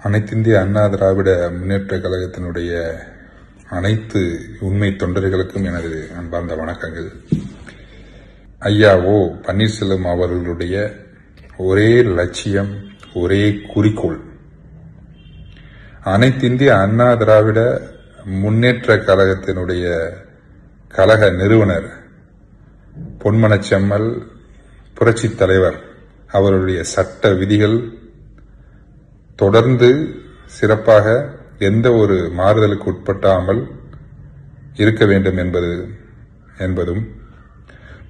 அனைத்திந்திய அண்ணா திராவிட முன்னேற்ற கழகத்தினுடைய அனைத்து உண்மை தொண்டர்களுக்கும் எனது அன்பார்ந்த வணக்கங்கள். ஐயா ஓ பன்னீர்செல்வம் அவர்களுடைய ஒரே லட்சியம், ஒரே குறிக்கோள், அனைத்திந்திய அண்ணா திராவிட முன்னேற்ற கழகத்தினுடைய கழக நிறுவனர் பொன்மனச்செம்மல் புரட்சித் தலைவர் அவருடைய சட்ட விதிகள் தொடர்ந்து சிறப்பாக எந்த ஒரு மாறுதலுக்கு உட்பட்டாமல் இருக்க வேண்டும் என்பதும்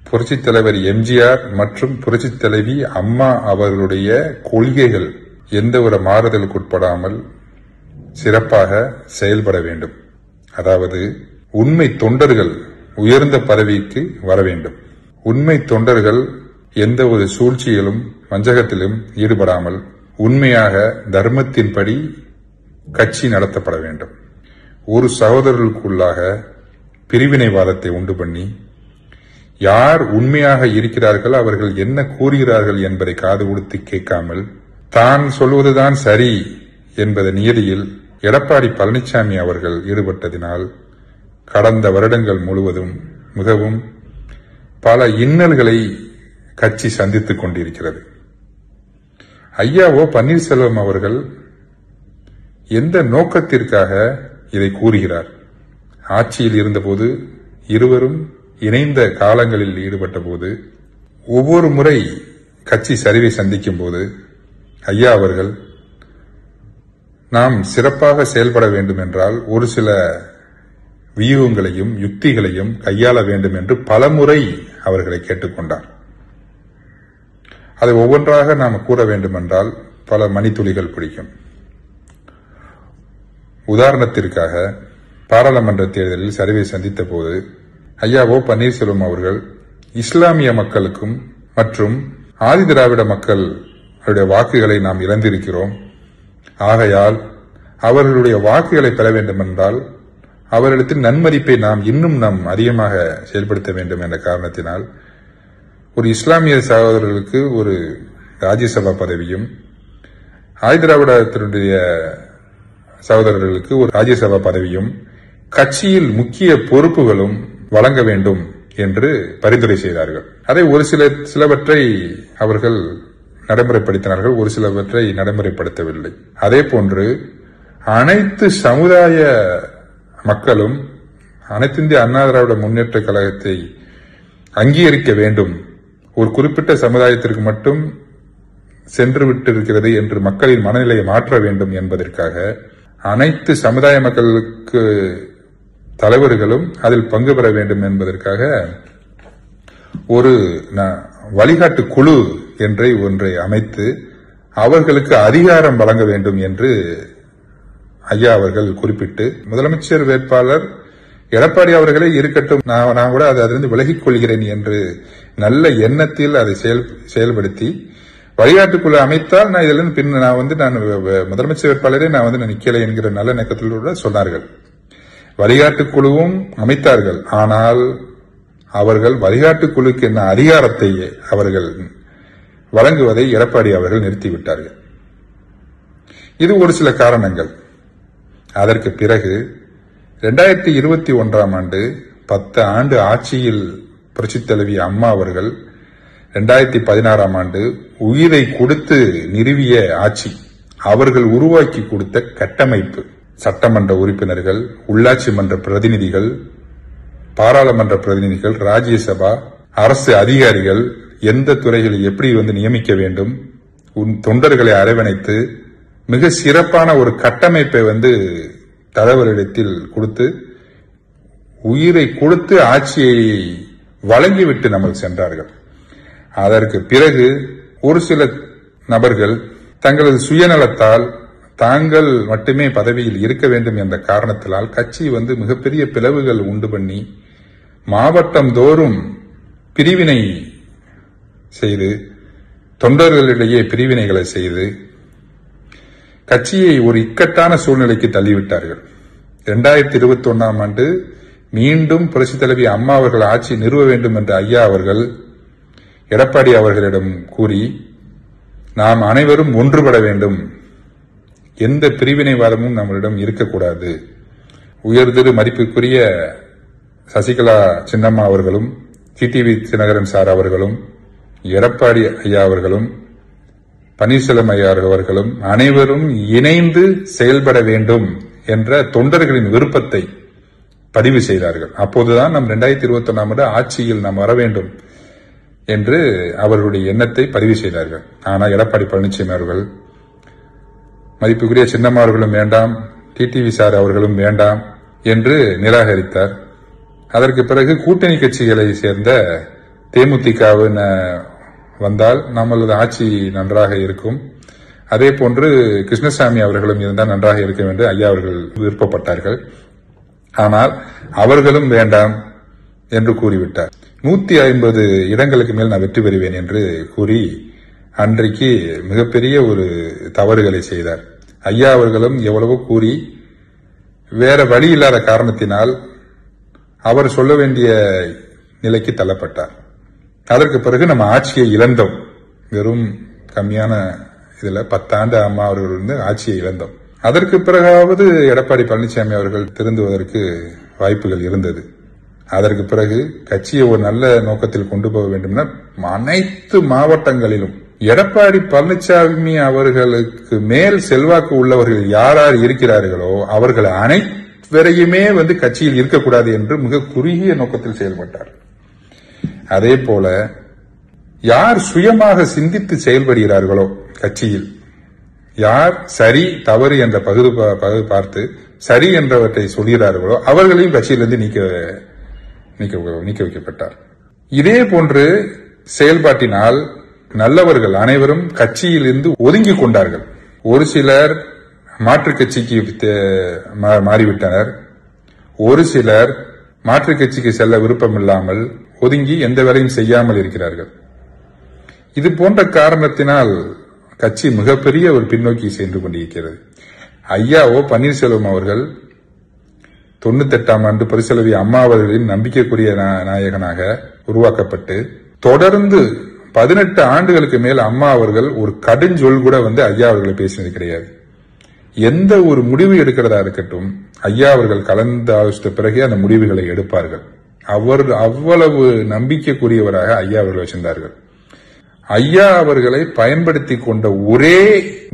புரட்சித் தலைவர் எம்ஜிஆர் மற்றும் புரட்சித் தலைவி அம்மா அவர்களுடைய கொள்கைகள் எந்த ஒரு மாறுதலுக்கு உட்படாமல் சிறப்பாக செயல்பட வேண்டும். அதாவது உண்மை தொண்டர்கள் உயர்ந்த பதவிக்கு வர வேண்டும். உண்மை தொண்டர்கள் எந்த ஒரு சூழ்ச்சியிலும் வஞ்சகத்திலும் ஈடுபடாமல் உண்மையாக தர்மத்தின்படி கட்சி நடத்தப்பட வேண்டும். ஒரு சகோதரர்களுக்குள்ளாக பிரிவினைவாதத்தை உண்டு பண்ணி யார் உண்மையாக இருக்கிறார்கள், அவர்கள் என்ன கூறுகிறார்கள் என்பதை காது கொடுத்து கேட்காமல் தான் சொல்வதுதான் சரி என்பத நியதியில் எடப்பாடி பழனிசாமி அவர்கள் ஈடுபட்டதினால் கடந்த வருடங்கள் முழுவதும் மிகவும் பல இன்னல்களை கட்சி சந்தித்துக் கொண்டிருக்கிறது. ஐயா ஓ பன்னீர்செல்வம் அவர்கள் எந்த நோக்கத்திற்காக இதை கூறுகிறார்? ஆட்சியில் இருந்தபோது இருவரும் இணைந்த காலங்களில் ஈடுபட்ட போது ஒவ்வொரு முறை கட்சி சரிவை சந்திக்கும் போது ஐயா அவர்கள் நாம் சிறப்பாக செயல்பட வேண்டும் என்றால் ஒரு சில வியூகங்களையும் யுக்திகளையும் கையாள வேண்டும் என்று பலமுறை அவர்களை கேட்டுக்கொண்டார். அதை ஒவ்வொன்றாக நாம் கூற வேண்டும் என்றால் பல மணித்துளிகள் பிடிக்கும். உதாரணத்திற்காக பாராளுமன்ற தேர்தலில் சரிவை சந்தித்த போது ஐயா ஓ பன்னீர்செல்வம் அவர்கள் இஸ்லாமிய மக்களுக்கும் மற்றும் ஆதிதிராவிட மக்களுடைய வாக்குகளை நாம் இழந்திருக்கிறோம், ஆகையால் அவர்களுடைய வாக்குகளை பெற வேண்டும் என்றால் அவர்களிடத்தில் நன்மதிப்பை நாம் அதிகமாக செயல்படுத்த வேண்டும் என்ற காரணத்தினால் ஒரு இஸ்லாமிய சகோதரர்களுக்கு ஒரு ராஜ்யசபா பதவியும் ஆதிதிராவிடத்தினுடைய சகோதரர்களுக்கு ஒரு ராஜ்யசபா பதவியும் கட்சியில் முக்கிய பொறுப்புகளும் வழங்க வேண்டும் என்று பரிந்துரை செய்தார்கள். அதை ஒரு சிலவற்றை அவர்கள் நடைமுறைப்படுத்தினார்கள், ஒரு சிலவற்றை நடைமுறைப்படுத்தவில்லை. அதே போன்று அனைத்து சமுதாய மக்களும் அனைத்திந்திய அண்ணா திராவிட முன்னேற்ற கழகத்தை அங்கீகரிக்க வேண்டும், ஒரு குறிப்பிட்ட சமுதாயத்திற்கு மட்டும் சென்று விட்டிருக்கிறது என்று மக்களின் மனநிலையை மாற்ற வேண்டும் என்பதற்காக அனைத்து சமுதாய மக்களுக்கு தலைவர்களும் அதில் பங்கு பெற வேண்டும் என்பதற்காக ஒரு வழிகாட்டு குழு ஒன்றை அமைத்து அவர்களுக்கு அதிகாரம் வழங்க வேண்டும் என்று ஐயா அவர்கள் குறிப்பிட்டு முதலமைச்சர் வேட்பாளர் எடப்பாடி அவர்களே இருக்கட்டும், நான் கூட அதிலிருந்து விலகிக் கொள்கிறேன் என்று நல்ல எண்ணத்தில் அதை செயல்படுத்தி வழிகாட்டுக்குழு அமைத்தால் நான் இதிலிருந்து நான் முதலமைச்சர் வேட்பாளரே நான் நிக்கலை என்கிற நல்ல நோக்கத்தில் சொன்னார்கள். வழிகாட்டுக்குழுவும் அமைத்தார்கள். ஆனால் அவர்கள் வழிகாட்டுக்குழுக்கு என்ன அதிகாரத்தை அவர்கள் வழங்குவதை எடப்பாடி அவர்கள் நிறுத்திவிட்டார்கள். இது ஒரு சில காரணங்கள். அதற்கு பிறகு 2021 ஆண்டு 10 ஆண்டு ஆட்சியில் புரட்சித் தலைவி அம்மா அவர்கள் 2016 ஆண்டு உயிரை கொடுத்து நிறுவிய ஆட்சி, அவர்கள் உருவாக்கி கொடுத்த கட்டமைப்பு, சட்டமன்ற உறுப்பினர்கள், உள்ளாட்சி மன்ற பிரதிநிதிகள், பாராளுமன்ற பிரதிநிதிகள், ராஜ்யசபா, அரசு அதிகாரிகள் எந்த துறைகளில் எப்படி நியமிக்க வேண்டும், தொண்டர்களை அரவணைத்து மிக சிறப்பான ஒரு கட்டமைப்பை தலைவரிடத்தில் கொடுத்து உயிரை கொடுத்து ஆட்சியை வழங்கிவிட்டு நம்ம சென்றார்கள். அதற்கு பிறகு ஒரு சில நபர்கள் தங்களது சுயநலத்தால் தாங்கள் மட்டுமே பதவியில் இருக்க வேண்டும் என்ற காரணத்தினால் கட்சி மிகப்பெரிய பிளவுகள் உண்டு பண்ணி மாவட்டம் தோறும் பிரிவினை செய்து தொண்டர்களிடையே பிரிவினைகளை செய்து கட்சியை ஒரு இக்கட்டான சூழ்நிலைக்கு தள்ளிவிட்டார்கள். 2021 ஆண்டு மீண்டும் புரட்சித் தலைவி அம்மா அவர்கள் ஆட்சி நிறுவ வேண்டும் என்ற ஐயா அவர்கள் எடப்பாடி அவர்களிடம் கூறி நாம் அனைவரும் ஒன்றுபட வேண்டும், எந்த பிரிவினைவாதமும் நம்மளிடம் இருக்கக்கூடாது. உயர்திரு மதிப்புக்குரிய சசிகலா சின்னம்மா அவர்களும், டிடிவி தினகரன் சார் அவர்களும், எடப்பாடி ஐயா அவர்களும், பன்னீர்செல்வம் ஐயா அவர்களும் அனைவரும் இணைந்து செயல்பட வேண்டும் என்ற தொண்டர்களின் விருப்பத்தை பதிவு செய்தார்கள். அப்போதுதான் நம் 2021 ஆட்சியில் நாம் வர வேண்டும் என்று அவர்களுடைய எண்ணத்தை பதிவு செய்தார்கள். ஆனால் எடப்பாடி பழனிசாமி அவர்கள், மதிப்புக்குரிய சின்னம்மா அவர்களும் வேண்டாம், டிடிவி சார் அவர்களும் வேண்டாம் என்று நிராகரித்தார். அதற்கு பிறகு கூட்டணி கட்சிகளை சேர்ந்த தேமுதிக வந்தால் நம்மளது ஆட்சி நன்றாக இருக்கும், அதே போன்று கிருஷ்ணசாமி அவர்களும் இருந்தால் நன்றாக இருக்கும் என்று ஐயா அவர்கள் விருப்பப்பட்டார்கள். ஆனால் அவர்களும் வேண்டாம் என்று கூறிவிட்டார். 150 இடங்களுக்கு மேல் நான் வெற்றி பெறுவேன் என்று கூறி அன்றைக்கு மிகப்பெரிய ஒரு தவறுகளை செய்தார். ஐயா அவர்களும் எவ்வளவோ கூறி வேற வழி இல்லாத காரணத்தினால் அவர் சொல்ல வேண்டிய நிலைக்கு தள்ளப்பட்டார். அதற்கு பிறகு நம்ம ஆட்சியை இழந்தோம். வெறும் கம்மியான இதுல 10 ஆண்டு அம்மா அவர்கள் ஆட்சியை இழந்தோம். அதற்கு பிறகாவது எடப்பாடி பழனிசாமி அவர்கள் திருந்துவதற்கு வாய்ப்புகள் இருந்தது. அதற்கு பிறகு கட்சியை ஒரு நல்ல நோக்கத்தில் கொண்டு போக வேண்டும்னா அனைத்து மாவட்டங்களிலும் எடப்பாடி பழனிசாமி அவர்களுக்கு மேல் செல்வாக்கு உள்ளவர்கள் யார் யார் இருக்கிறார்களோ அவர்கள் அனைவரையுமே கட்சியில் இருக்கக்கூடாது என்று மிக குறுகிய நோக்கத்தில் செயல்பட்டார். அதே போல யார் சுயமாக சிந்தித்து செயல்படுகிறார்களோ கட்சியில், யார் சரி தவறு என்ற பகுதி பார்த்து சரி என்றவற்றை சொல்கிறார்களோ அவர்களையும் கட்சியிலிருந்து நீக்க வைக்கப்பட்டார். இதே போன்று செயல்பாட்டினால் நல்லவர்கள் அனைவரும் கட்சியில் இருந்து ஒதுங்கிக் கொண்டார்கள். ஒரு சிலர் மாற்றுக் கட்சிக்கு மாறிவிட்டனர். ஒரு சிலர் மாற்றுக் கட்சிக்கு செல்ல விருப்பமில்லாமல் ஒதுங்கி எந்த வேலையும் செய்யாமல் இருக்கிறார்கள். இது போன்ற காரணத்தினால் கட்சி மிகப்பெரிய ஒரு பின்னோக்கி சென்று கொண்டிருக்கிறது. ஐயாவோ பன்னீர்செல்வம் அவர்கள் 98ஆம் ஆண்டு பரிசலவி அம்மா அவர்களின் நம்பிக்கைக்குரிய நாயகனாக உருவாக்கப்பட்டு தொடர்ந்து 18 ஆண்டுகளுக்கு மேல் அம்மா அவர்கள் ஒரு கடுஞ்சொல் கூட ஐயா அவர்களை பேசினது கிடையாது. எந்த ஒரு முடிவு எடுக்கிறதா இருக்கட்டும், ஐயா அவர்கள் கலந்து ஆலோசித்த பிறகே அந்த முடிவுகளை எடுப்பார்கள். அவ்வளவு நம்பிக்கைக்குரியவராக ஐயா அவர்கள் வச்சிருந்தார்கள். ஐயா அவர்களை பயன்படுத்தி கொண்ட ஒரே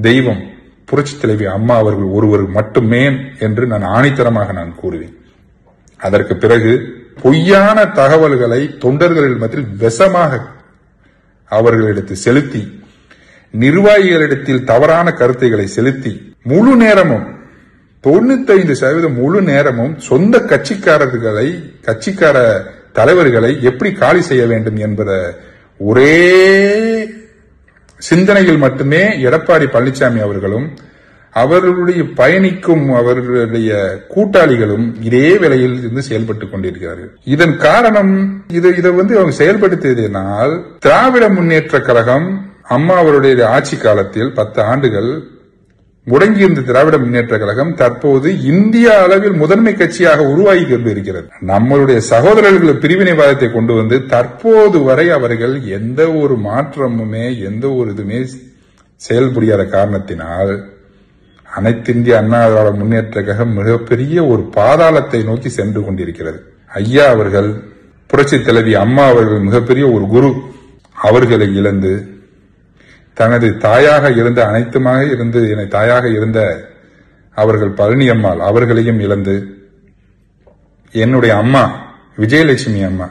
தெய்வம் புரட்சி தலைவி அம்மா அவர்கள் ஒருவர் மட்டுமே என்று நான் ஆணித்தரமாக கூறுவேன். அதற்கு பிறகு பொய்யான தகவல்களை தொண்டர்களின் மத்தியில் விஷமாக அவர்களிடத்தில் செலுத்தி, நிர்வாகிகளிடத்தில் தவறான கருத்துக்களை செலுத்தி, முழு நேரமும் 95% முழு நேரமும் சொந்த கட்சிக்கார தலைவர்களை எப்படி காலி செய்ய வேண்டும் என்பத ஒரே சிந்தனையில் மட்டுமே எடப்பாடி பழனிசாமி அவர்களும் அவர்களுடைய பயணிக்கும் அவர்களுடைய கூட்டாளிகளும் இதே வேளையில் இருந்து செயல்பட்டுக் கொண்டிருக்கிறார்கள். இதன் காரணம் இதை அவங்க செயல்படுத்தியதனால் திராவிட முன்னேற்ற கழகம் அம்மா அவருடைய ஆட்சி காலத்தில் 10 ஆண்டுகள் முடங்கியிருந்த திராவிட முன்னேற்ற கழகம் தற்போது இந்திய அளவில் முதன்மை கட்சியாக உருவாகி கொண்டிருக்கிறது. நம்மளுடைய சகோதரர்கள் பிரிவினைவாதத்தை கொண்டு வந்து தற்போது வரை அவர்கள் எந்த ஒரு மாற்றமுமே எந்த ஒரு இதுமே செயல்புரியாத காரணத்தினால் அனைத்திந்திய அண்ணா திராவிட முன்னேற்ற கழகம் மிகப்பெரிய ஒரு பாதாளத்தை நோக்கி சென்று கொண்டிருக்கிறது. ஐயா அவர்கள் புரட்சி தலைவி அம்மா அவர்கள் மிகப்பெரிய ஒரு குரு, அவர்களை இழந்து தனது தாயாக இருந்த அனைத்துமாக இருந்து என்னை தாயாக இருந்த அவர்கள் பழனி அம்மாள் அவர்களையும் இழந்து, என்னுடைய அம்மா விஜயலட்சுமி அம்மா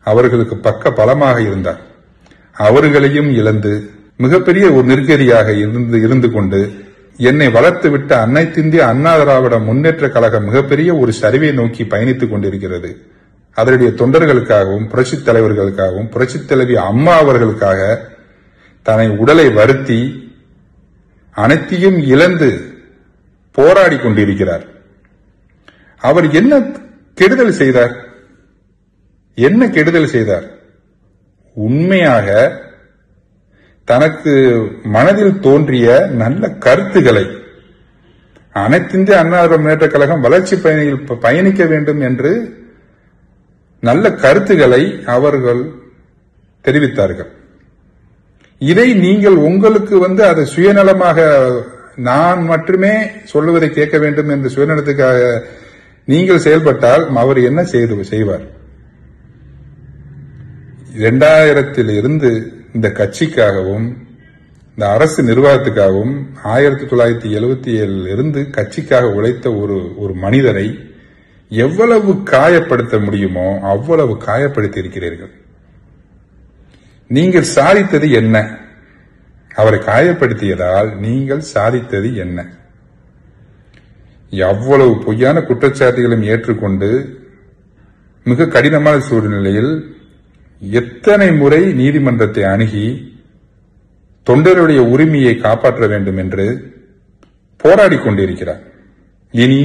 அவர்களுக்கு பக்க பலமாக இருந்தார், அவர்களையும் இழந்து மிகப்பெரிய ஒரு நெருக்கடியாக இருந்து கொண்டு என்னை வளர்த்துவிட்ட அனைத்திந்திய அண்ணா திராவிட முன்னேற்ற கழகம் மிகப்பெரிய ஒரு சரிவை நோக்கி பயணித்துக் கொண்டிருக்கிறது. அதனுடைய தொண்டர்களுக்காகவும் புரட்சித் தலைவர்களுக்காகவும் புரட்சித் தலைவி அம்மா அவர்களுக்காக தன்னை உடலை வருத்தி அனைத்தையும் இழந்து போராடி கொண்டிருக்கிறார். அவர் என்ன கெடுதல் செய்தார்? உண்மையாக தனக்கு மனதில் தோன்றிய நல்ல கருத்துக்களை அனைத்திந்திய அண்ணா முன்னேற்ற கழகம் வளர்ச்சி பயணிக்க வேண்டும் என்று நல்ல கருத்துக்களை அவர்கள் தெரிவித்தார்கள். இதை நீங்கள் உங்களுக்கு அதை சுயநலமாக நான் மட்டுமே சொல்லுவதை கேட்க வேண்டும் என்ற சுயநலத்துக்காக நீங்கள் செயல்பட்டால் அவர் என்ன செய்வார்? 2000 இந்த கட்சிக்காகவும் இந்த அரசு நிர்வாகத்துக்காகவும் 1977 கட்சிக்காக உழைத்த ஒரு மனிதரை எவ்வளவு காயப்படுத்த முடியுமோ அவ்வளவு காயப்படுத்தி இருக்கிறீர்கள். நீங்கள் சாதித்தது என்ன? அவரை காயப்படுத்தியதால் நீங்கள் சாதித்தது என்ன? எவ்வளவு பொய்யான குற்றச்சாட்டுகளையும் ஏற்றுக்கொண்டு மிக கடினமான சூழ்நிலையில் எத்தனை முறை நீதிமன்றத்தை அணுகி தொண்டருடைய உரிமையை காப்பாற்ற வேண்டும் என்று போராடி கொண்டிருக்கிறார். இனி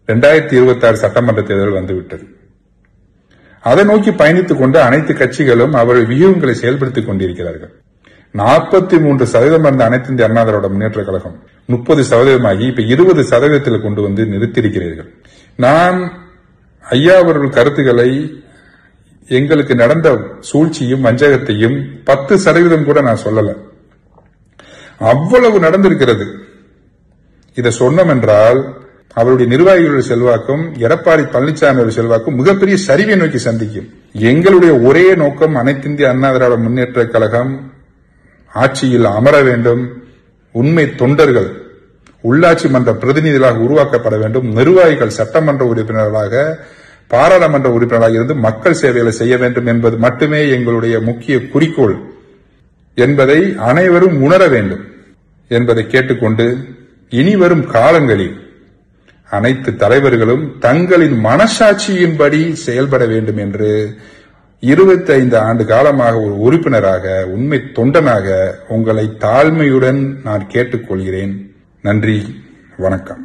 2026 சட்டமன்ற தேர்தல் வந்துவிட்டது. அதை நோக்கி பயணித்துக் கொண்டு அனைத்து கட்சிகளும் அவர்கள் வியூகங்களை செயல்படுத்திக் கொண்டிருக்கிறார்கள். 43% இருந்த அனைத்து இந்திய அண்ணா திராவிட முன்னேற்ற கழகம் 30% இப்ப 20% கொண்டு வந்து நிறுத்தியிருக்கிறீர்கள். நான் ஐயா அவர்கள் கருத்துக்களை எங்களுக்கு நடந்த சூழ்ச்சியும் வஞ்சகத்தையும் 10% கூட நான் சொல்லல. அவ்வளவு நடந்திருக்கிறது. இதை சொன்னோம் என்றால் அவருடைய நிர்வாகிகளுடைய செல்வாக்கும் எடப்பாடி பழனிசாமியுடைய செல்வாக்கும் மிகப்பெரிய சரிவை நோக்கி சந்திக்கும். எங்களுடைய ஒரே நோக்கம் அனைத்து இந்திய அண்ணா திராவிட முன்னேற்ற கழகம் ஆட்சியில் அமர வேண்டும். உண்மை தொண்டர்கள் உள்ளாட்சி மன்ற பிரதிநிதிகளாக உருவாக்கப்பட வேண்டும். நிர்வாகிகள் சட்டமன்ற உறுப்பினர்களாக பாராளுமன்ற உறுப்பினராக இருந்து மக்கள் சேவைகளை செய்ய வேண்டும் என்பது மட்டுமே எங்களுடைய முக்கிய குறிக்கோள் என்பதை அனைவரும் உணர வேண்டும் என்பதை கேட்டுக்கொண்டு இனி வரும் காலங்களில் அனைத்து தலைவர்களும் தங்களின் மனசாட்சியின்படி செயல்பட வேண்டும் என்று 25 ஆண்டு காலமாக ஒரு உறுப்பினராக உண்மை தொண்டனாக உங்களை தாழ்மையுடன் நான் கேட்டுக்கொள்கிறேன். நன்றி, வணக்கம்.